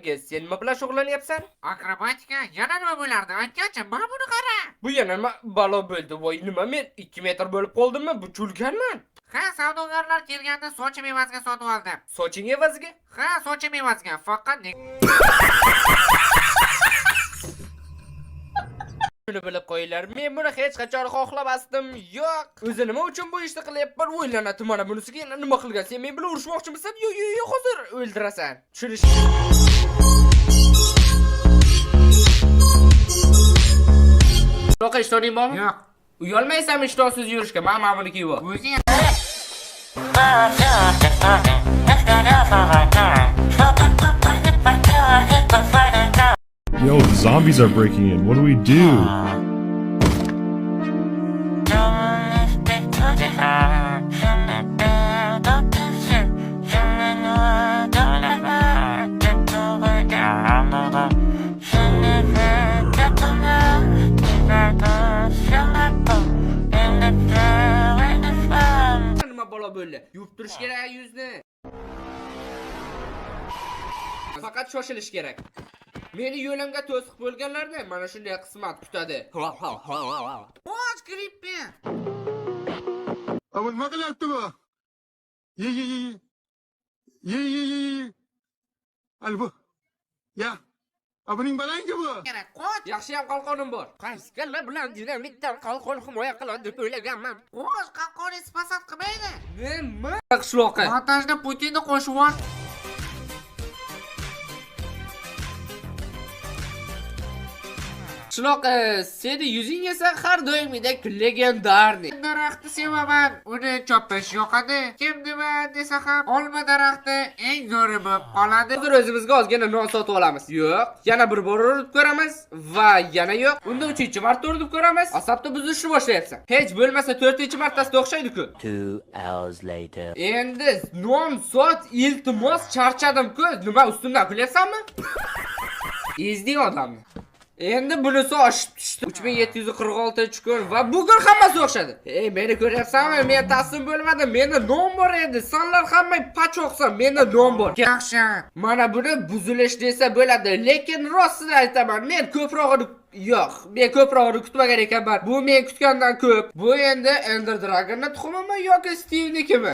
Sen nima bilan shug'ullanyapsan? Akrobatika yana nima bo'lardi? Aytgancha, mana buni qara. Bu yana nima balo bo'ldi? Voy, nima men 2 metr bo'lib qoldimmi? Bu chulganman. Ha, savdogarlar kelganda sochim evaziga sotib oldim. Soching evaziga? Ha, sochim evaziga. Faqat Shuni bilib qo'yinglar. Men buni hech qachon xohlamasdim. Yo'q. O'zi nima uchun bu ishni qilyapman? O'ylanatim mana bunisiga yana nima qilgan? Sen men bilan urushmoqchimisan? Yo'q, hozir o'ldirasan. Tushunish. Yo'q, ishtoning bormi? yo'q. Uyalmaysanmi ishtosiz yurishga? Men mana buni kiyib ol. O'zi Yo, the zombies are breaking in. What do we do? Nima bola bo'ldi? Yuvib turish kerak yuzni. Faqat shoshilish kerak. Meni yo'limga to'siq bo'lganlarda mana shunday qismat kutadi. Qo'sh grippi. Ama nima qilyapti bu? Ye. Al bu. Ya. Buning balangi bu. Kerak, qo'sh. Yaxshi ham qalqonim bor. Qaysilar bilan dinamitdan qalqon himoya qiladi deb o'ylaganman. Qo'sh, qalqoningiz pasat qilmaydi. Nima? Qishloqqa. Montajda Putinni qo'shib ol. Qishloq, seni yuzing esa har doimgidek legendarniy. Daraxtni sevaman. Uni chopish yoqadi. Kim nima desa ham olma daraxti eng zo'ri bo'lib qoladi. Hozir o'zimizga ozgina non sotib olamiz. Yo'q. Yana bir bor urib ko'ramiz va yana yo'q. Unda 3-marta urib ko'ramiz. Asabda buzishni boshlayapsan. Hech bo'lmasa 4-martasida o'xshaydi-ku. 2 hours later. Endi non sot, iltimos, charchadim-ku. Nima ustimdan kulyapsanmi? Ezding odamni. Endi bunisi oshib tushdi. 3746 kun va bugun hammasi o'xshadi. Meni ko'ryapsanmi? Men taslim bo'lmadim. Menda non bor edi. Sanlar hamma pachoqsan. Menda non bor. Yaxshi. Mana buni buzilish desa bo'ladi, lekin rostini aytaman. Men ko'prog'ini kutmagan ekanman. Bu men kutgandan ko'p. Bu endi Ender Dragonning tuxumimi yoki Steve'nikimi?